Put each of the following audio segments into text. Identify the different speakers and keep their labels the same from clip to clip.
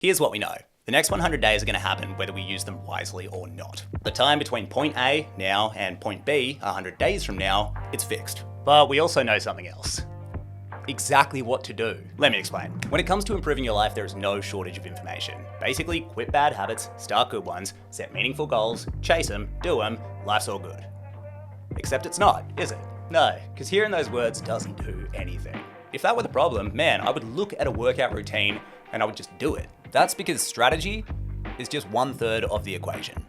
Speaker 1: Here's what we know. The next 100 days are going to happen whether we use them wisely or not. The time between point A, now, and point B, 100 days from now, it's fixed. But we also know something else. Exactly what to do. Let me explain. When it comes to improving your life, there is no shortage of information. Basically, quit bad habits, start good ones, set meaningful goals, chase them, do them, life's all good. Except it's not, is it? No, because hearing those words doesn't do anything. If that were the problem, man, I would look at a workout routine and I would just do it. That's because strategy is just 1/3 of the equation.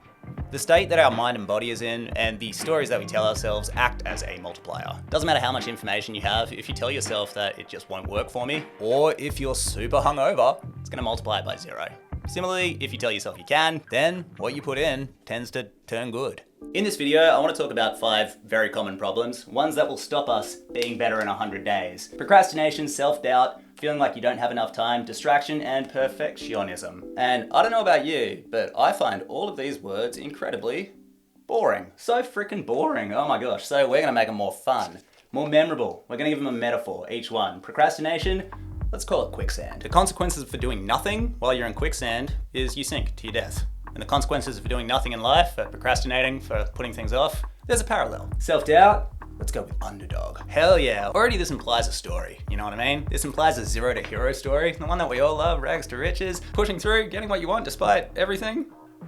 Speaker 1: The state that our mind and body is in and the stories that we tell ourselves act as a multiplier. Doesn't matter how much information you have, if you tell yourself that it just won't work for me, or if you're super hungover, it's gonna multiply it by 0. Similarly, if you tell yourself you can, then what you put in tends to turn good. In this video, I want to talk about 5 very common problems, ones that will stop us being better in 100 days. Procrastination, self-doubt, feeling like you don't have enough time, distraction, and perfectionism. And I don't know about you, but I find all of these words incredibly boring. So freaking boring, oh my gosh. So we're gonna make them more fun, more memorable. We're gonna give them a metaphor, each one. Procrastination, let's call it quicksand. The consequences for doing nothing while you're in quicksand is you sink to your death. And the consequences for doing nothing in life, for procrastinating, for putting things off, there's a parallel. Self-doubt, let's go with underdog. Hell yeah, already this implies a story, you know what I mean? This implies a 0 to hero story, the one that we all love, rags to riches, pushing through, getting what you want despite everything.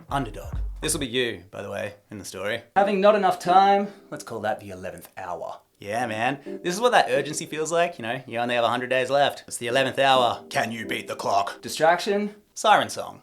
Speaker 1: Underdog. This will be you, by the way, in the story. Having not enough time, let's call that the 11th hour. Yeah, man. This is what that urgency feels like, you know, you only have 100 days left. It's the 11th hour. Can you beat the clock? Distraction, siren song.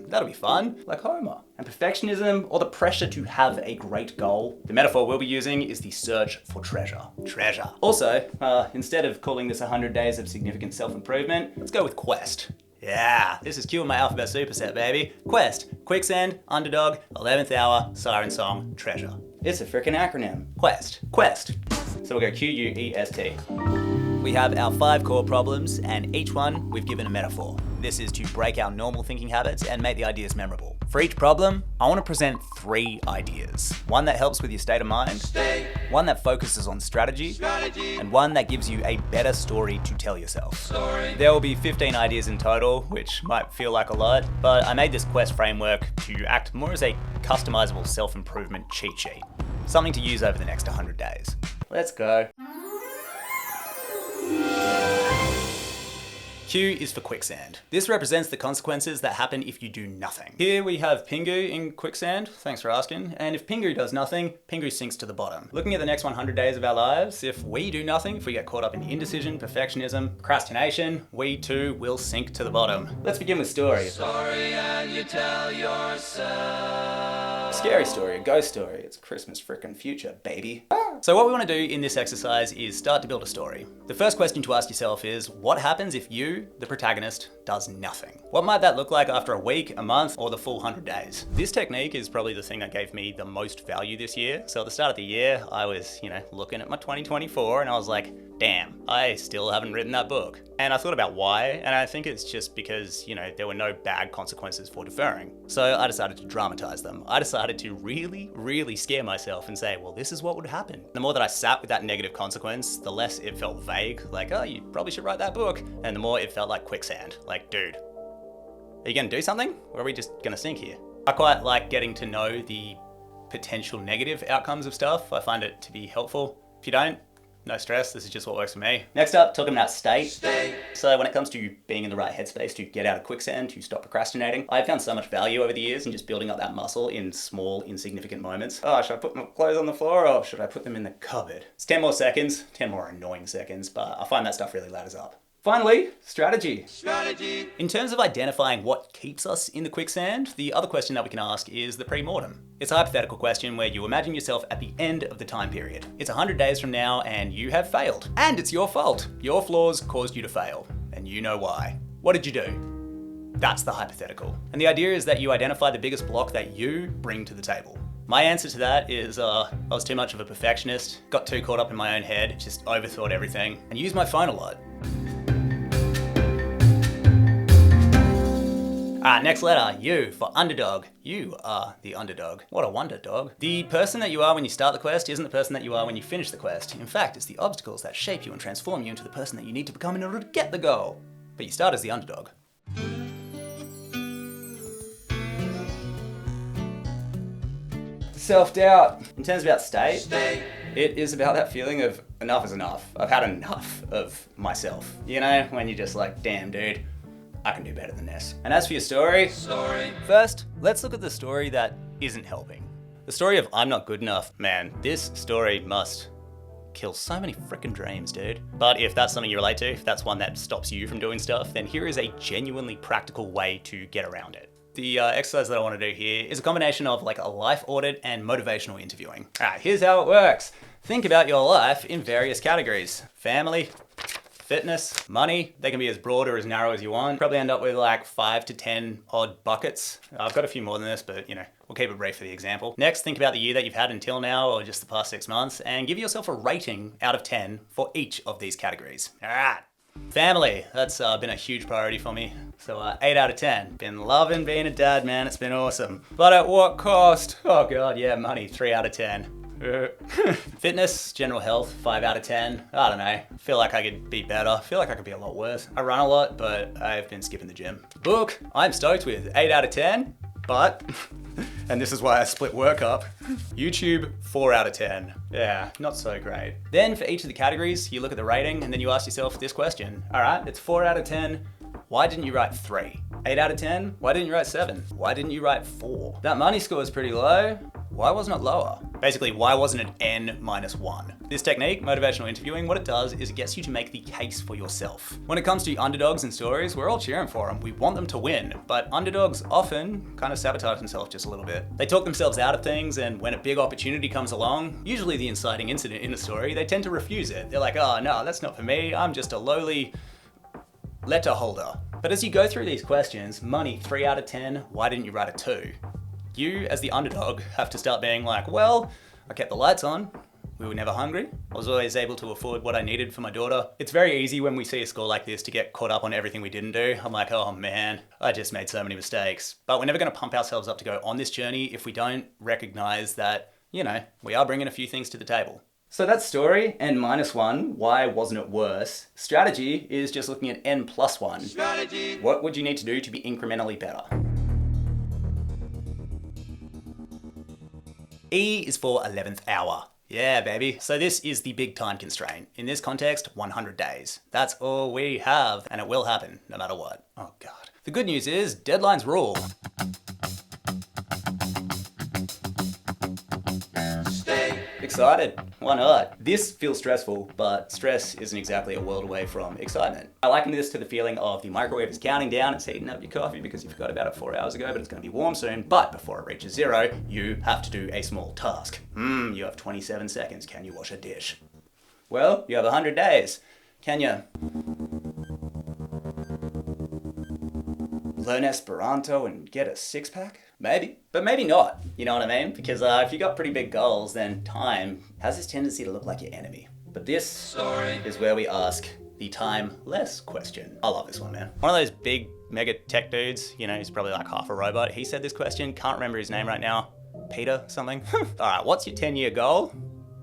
Speaker 1: That'll be fun, like Homer. And perfectionism, or the pressure to have a great goal. The metaphor we'll be using is the search for treasure. Treasure. Also, instead of calling this 100 days of significant self-improvement, let's go with quest. Yeah, this is cueing my alphabet superset, baby. Quest, quicksand, underdog, 11th hour, siren song, treasure. It's a freaking acronym. Quest, quest. So we'll go Q-U-E-S-T. We have our 5 core problems, and each one we've given a metaphor. This is to break our normal thinking habits and make the ideas memorable. For each problem, I want to present 3 ideas. One that helps with your state of mind, one that focuses on strategy, and one that gives you a better story to tell yourself. There will be 15 ideas in total, which might feel like a lot, but I made this quest framework to act more as a customizable self-improvement cheat sheet. Something to use over the next 100 days. Let's go. Q is for quicksand. This represents the consequences that happen if you do nothing. Here we have Pingu in quicksand, thanks for asking, and if Pingu does nothing, Pingu sinks to the bottom. Looking at the next 100 days of our lives, if we do nothing, if we get caught up in indecision, perfectionism, procrastination, we too will sink to the bottom. Let's begin with story. Story and you tell yourself. Scary story, a ghost story. It's Christmas frickin' future, baby. So what we want to do in this exercise is start to build a story. The first question to ask yourself is, what happens if you, the protagonist, does nothing? What might that look like after a week, a month, or the full 100 days? This technique is probably the thing that gave me the most value this year. So at the start of the year, I was, looking at my 2024 and I was like, damn, I still haven't written that book. And I thought about why, and I think it's just because, there were no bad consequences for deferring. So I decided to dramatize them. I decided to really, really scare myself and say, well, this is what would happen. The more that I sat with that negative consequence, the less it felt vague, like, oh, you probably should write that book. And the more it felt like quicksand, like, dude, are you gonna do something? Or are we just gonna sink here? I quite like getting to know the potential negative outcomes of stuff. I find it to be helpful. If you don't, no stress, this is just what works for me. Next up, talking about state. So when it comes to being in the right headspace to get out of quicksand, to stop procrastinating, I've found so much value over the years in just building up that muscle in small, insignificant moments. Oh, should I put my clothes on the floor or should I put them in the cupboard? It's 10 more seconds, 10 more annoying seconds, but I find that stuff really ladders up. Finally, strategy. In terms of identifying what keeps us in the quicksand, the other question that we can ask is the pre-mortem. It's a hypothetical question where you imagine yourself at the end of the time period. It's 100 days from now and you have failed. And it's your fault. Your flaws caused you to fail. And you know why. What did you do? That's the hypothetical. And the idea is that you identify the biggest block that you bring to the table. My answer to that is I was too much of a perfectionist, got too caught up in my own head, just overthought everything, and used my phone a lot. Next letter, U for underdog. You are the underdog. What a wonder, dog. The person that you are when you start the quest isn't the person that you are when you finish the quest. In fact, it's the obstacles that shape you and transform you into the person that you need to become in order to get the goal. But you start as the underdog. Self-doubt. In terms about state, it is about that feeling of enough is enough. I've had enough of myself. You know, when you're just like, damn dude, I can do better than this. And as for your story, first, let's look at the story that isn't helping. The story of I'm not good enough. Man, this story must kill so many freaking dreams, dude. But if that's something you relate to, if that's one that stops you from doing stuff, then here is a genuinely practical way to get around it. The exercise that I want to do here is a combination of like a life audit and motivational interviewing. All right, here's how it works. Think about your life in various categories. Family, fitness, money. They can be as broad or as narrow as you want. Probably end up with like 5 to 10 odd buckets. I've got a few more than this, but you know, we'll keep it brief for the example. Next, think about the year that you've had until now or just the past 6 months and give yourself a rating out of 10 for each of these categories. All right. Family, that's been a huge priority for me. So 8 out of 10. Been loving being a dad, man. It's been awesome. But at what cost? Oh God, yeah, money, 3 out of 10. Fitness, general health, 5 out of 10. I don't know. Feel like I could be better. Feel like I could be a lot worse. I run a lot, but I've been skipping the gym. Book, I'm stoked with 8 out of 10, but, and this is why I split work up, YouTube, 4 out of 10. Yeah, not so great. Then for each of the categories, you look at the rating and then you ask yourself this question. All right, it's 4 out of 10. Why didn't you write 3? 8 out of 10? Why didn't you write 7? Why didn't you write 4? That money score is pretty low. Why wasn't it lower? Basically, why wasn't it N-1? This technique, motivational interviewing, what it does is it gets you to make the case for yourself. When it comes to underdogs and stories, we're all cheering for them. We want them to win, but underdogs often kind of sabotage themselves just a little bit. They talk themselves out of things, and when a big opportunity comes along, usually the inciting incident in the story, they tend to refuse it. They're like, oh no, that's not for me. I'm just a lowly letter holder. But as you go through these questions, money, 3 out of 10, why didn't you write a 2? You, as the underdog, have to start being like, well, I kept the lights on, we were never hungry, I was always able to afford what I needed for my daughter. It's very easy when we see a score like this to get caught up on everything we didn't do. I'm like, oh man, I just made so many mistakes. But we're never gonna pump ourselves up to go on this journey if we don't recognize that, you know, we are bringing a few things to the table. So that's story, N-1, why wasn't it worse? Strategy is just looking at N+1. Strategy. What would you need to do to be incrementally better? E is for 11th hour. Yeah, baby. So this is the big time constraint. In this context, 100 days. That's all we have, and it will happen no matter what. Oh God. The good news is deadlines rule. Excited? Why not? This feels stressful, but stress isn't exactly a world away from excitement. I liken this to the feeling of the microwave is counting down, it's heating up your coffee because you forgot about it 4 hours ago, but it's gonna be warm soon. But before it reaches 0, you have to do a small task. You have 27 seconds. Can you wash a dish? Well, you have 100 days. Can you learn Esperanto and get a 6-pack? Maybe, but maybe not. You know what I mean? Because if you got pretty big goals, then time has this tendency to look like your enemy. But this is where we ask the time-less question. I love this one, man. One of those big mega tech dudes, you know, he's probably like half a robot. He said this question, can't remember his name right now. Peter something. All right, what's your 10-year goal?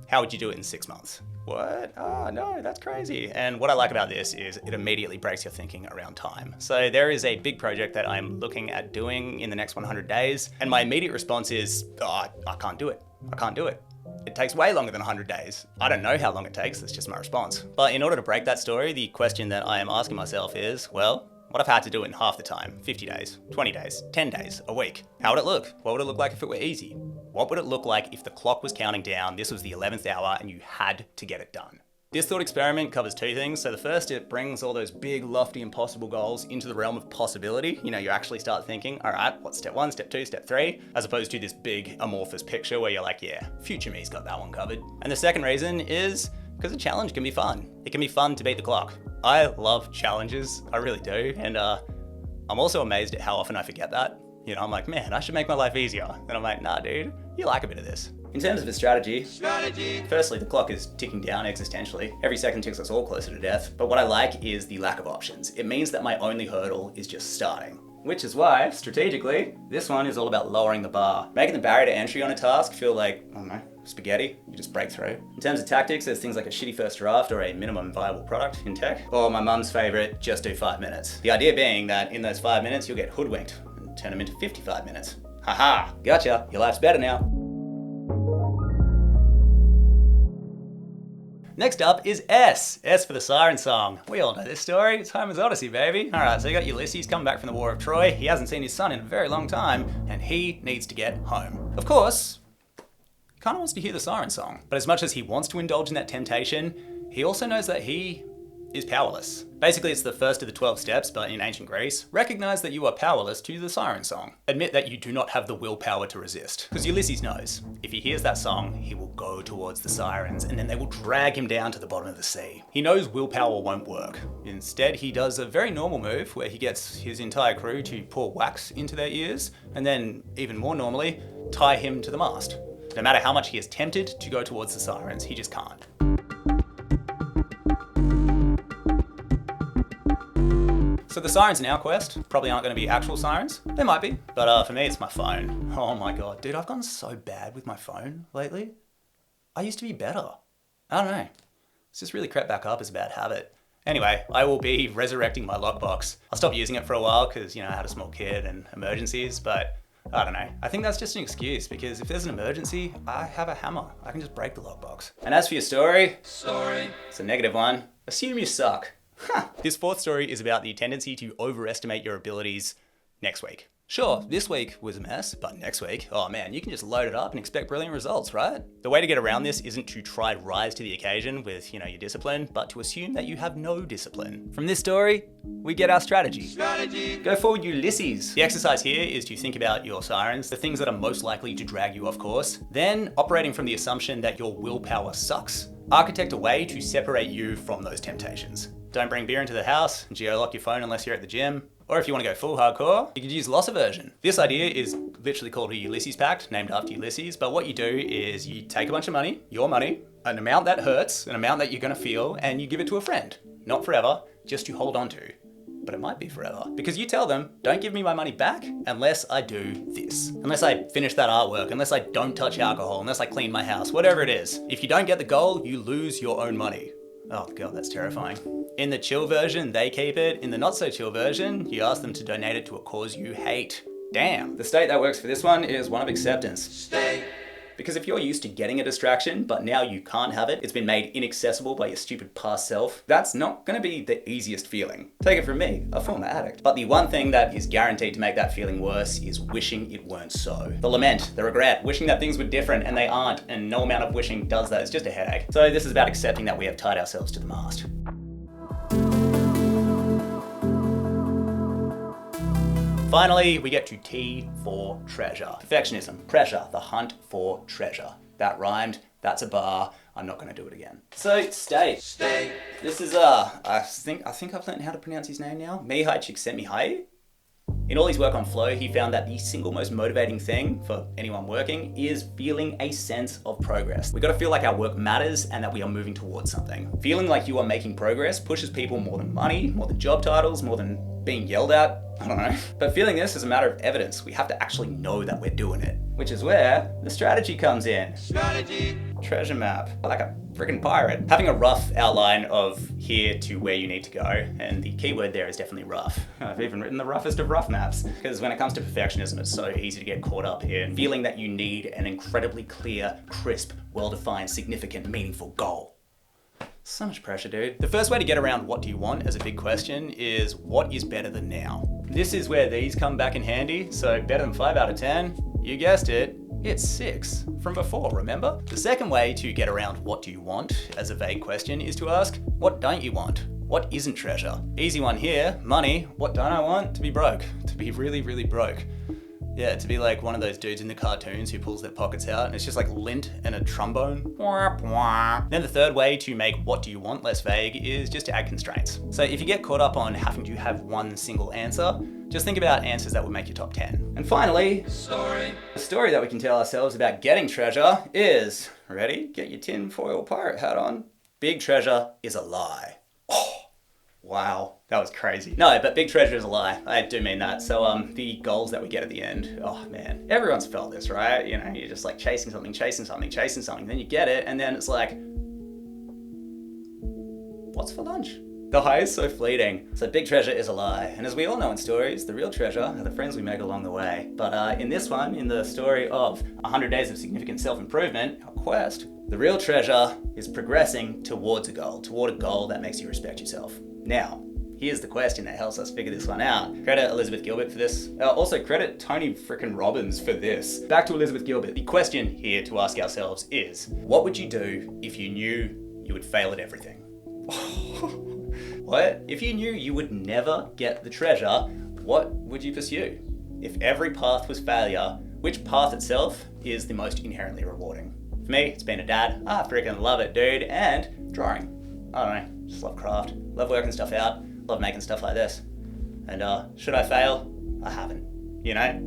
Speaker 1: How would you do it in 6 months? What? Oh no, that's crazy. And what I like about this is it immediately breaks your thinking around time. So there is a big project that I'm looking at doing in the next 100 days. And my immediate response is, oh, I can't do it. I can't do it. It takes way longer than 100 days. I don't know how long it takes, that's just my response. But in order to break that story, the question that I am asking myself is, well, what if I had to do it in half the time? 50 days, 20 days, 10 days, a week? How would it look? What would it look like if it were easy? What would it look like if the clock was counting down, this was the 11th hour, and you had to get it done? This thought experiment covers 2 things. So the first, it brings all those big, lofty, impossible goals into the realm of possibility. You know, you actually start thinking, all right, what's step 1, step 2, step 3, as opposed to this big amorphous picture where you're like, yeah, future me's got that one covered. And the second reason is because a challenge can be fun. It can be fun to beat the clock. I love challenges, I really do. And I'm also amazed at how often I forget that. You know, I'm like, man, I should make my life easier. And I'm like, nah, dude, you like a bit of this. In terms of a strategy, firstly, the clock is ticking down existentially. Every second ticks us all closer to death. But what I like is the lack of options. It means that my only hurdle is just starting. Which is why, strategically, this one is all about lowering the bar. Making the barrier to entry on a task feel like, I don't know, spaghetti, you just break through. In terms of tactics, there's things like a shitty first draft or a minimum viable product in tech, or my mum's favorite, just do 5 minutes. The idea being that in those 5 minutes, you'll get hoodwinked and turn them into 55 minutes. Haha, gotcha, your life's better now. Next up is S. S for the siren song. We all know this story. It's Homer's Odyssey, baby. All right, so you got Ulysses coming back from the War of Troy. He hasn't seen his son in a very long time, and he needs to get home. Of course, he kind of wants to hear the siren song. But as much as he wants to indulge in that temptation, he also knows that he is powerless. Basically, it's the first of the 12 steps, but in ancient Greece, recognize that you are powerless to the siren song. Admit that you do not have the willpower to resist. Because Ulysses knows, if he hears that song, he will go towards the sirens, and then they will drag him down to the bottom of the sea. He knows willpower won't work. Instead, he does a very normal move where he gets his entire crew to pour wax into their ears, and then, even more normally, tie him to the mast. No matter how much he is tempted to go towards the sirens, he just can't. So the sirens in our quest probably aren't going to be actual sirens. They might be, but for me it's my phone. Oh my god, dude, I've gotten so bad with my phone lately. I used to be better. I don't know. It's just really crept back up as a bad habit. Anyway, I will be resurrecting my lockbox. I stopped using it for a while because, I had a small kid and emergencies, but I don't know. I think that's just an excuse because if there's an emergency, I have a hammer. I can just break the lockbox. And as for your story, it's a negative one. Assume you suck. This fourth story is about the tendency to overestimate your abilities next week. Sure, this week was a mess, but next week, oh man, you can just load it up and expect brilliant results, right? The way to get around this isn't to try rise to the occasion with, your discipline, but to assume that you have no discipline. From this story, we get our strategy. Go forward, Ulysses. The exercise here is to think about your sirens, the things that are most likely to drag you off course, then operating from the assumption that your willpower sucks. Architect a way to separate you from those temptations. Don't bring beer into the house, geo-lock your phone unless you're at the gym. Or if you want to go full hardcore, you could use loss aversion. This idea is literally called a Ulysses Pact, named after Ulysses, but what you do is you take a bunch of money, your money, an amount that hurts, an amount that you're gonna feel, and you give it to a friend. Not forever, just to hold on to. But it might be forever. Because you tell them, don't give me my money back unless I do this. Unless I finish that artwork, unless I don't touch alcohol, unless I clean my house, whatever it is. If you don't get the goal, you lose your own money. Oh god, that's terrifying. In the chill version, they keep it. In the not so chill version, you ask them to donate it to a cause you hate. Damn. The state that works for this one is one of acceptance. Because if you're used to getting a distraction, but now you can't have it, it's been made inaccessible by your stupid past self, that's not gonna be the easiest feeling. Take it from me, a former addict. But the one thing that is guaranteed to make that feeling worse is wishing it weren't so. The lament, the regret, wishing that things were different and they aren't, and no amount of wishing does that, it's just a headache. So this is about accepting that we have tied ourselves to the mast. Finally, we get to T for treasure. Perfectionism, pressure, the hunt for treasure. That rhymed, that's a bar, I'm not gonna do it again. So, state. This is, I think I've learned how to pronounce his name now. Mihai Csikszentmihalyi. In all his work on flow, he found that the single most motivating thing for anyone working is feeling a sense of progress. We gotta feel like our work matters and that we are moving towards something. Feeling like you are making progress pushes people more than money, more than job titles, more than being yelled at, I don't know. But feeling this is a matter of evidence. We have to actually know that we're doing it. Which is where the strategy comes in. Treasure map, like a freaking pirate. Having a rough outline of here to where you need to go, and the keyword there is definitely rough. I've even written the roughest of rough maps, because when it comes to perfectionism, it's so easy to get caught up here, feeling that you need an incredibly clear, crisp, well-defined, significant, meaningful goal. So much pressure, dude. The first way to get around what do you want as a big question is what is better than now? This is where these come back in handy. So better than 5 out of 10, you guessed it, it's 6 from before, remember? The second way to get around what do you want as a vague question is to ask, what don't you want? What isn't treasure? Easy one here, money. What don't I want? To be broke. To be really, really broke. Yeah, to be like one of those dudes in the cartoons who pulls their pockets out and it's just like lint and a trombone. Then the third way to make what do you want less vague is just to add constraints. So if you get caught up on having to have one single answer, just think about answers that would make your top 10. And finally, the story that we can tell ourselves about getting treasure is, ready? Get your tinfoil pirate hat on. Big treasure is a lie. Wow, that was crazy. No, but big treasure is a lie. I do mean that. So the goals that we get at the end, oh man, everyone's felt this, right? You're just like chasing something, then you get it, and then it's like, what's for lunch? The high is so fleeting. So big treasure is a lie. And as we all know in stories, the real treasure are the friends we make along the way. But in this one, in the story of 100 days of significant self-improvement, our quest, the real treasure is progressing towards a goal that makes you respect yourself. Now, here's the question that helps us figure this one out. Credit Elizabeth Gilbert for this. Also credit Tony frickin' Robbins for this. Back to Elizabeth Gilbert. The question here to ask ourselves is, what would you do if you knew you would fail at everything? What? If you knew you would never get the treasure, what would you pursue? If every path was failure, which path itself is the most inherently rewarding? For me, it's being a dad. I freaking love it, dude. And drawing. I don't know, just love craft. Love working stuff out. Love making stuff like this. And should I fail? I haven't, you know?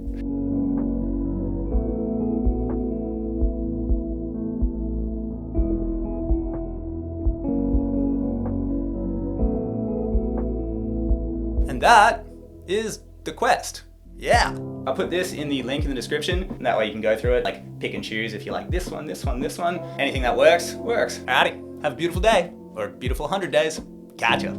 Speaker 1: And that is the quest. Yeah. I'll put this in the link in the description, and that way you can go through it, like pick and choose if you like this one, this one, this one. Anything that works, works. Alrighty, have a beautiful day, or a beautiful 100 days. Catch ya.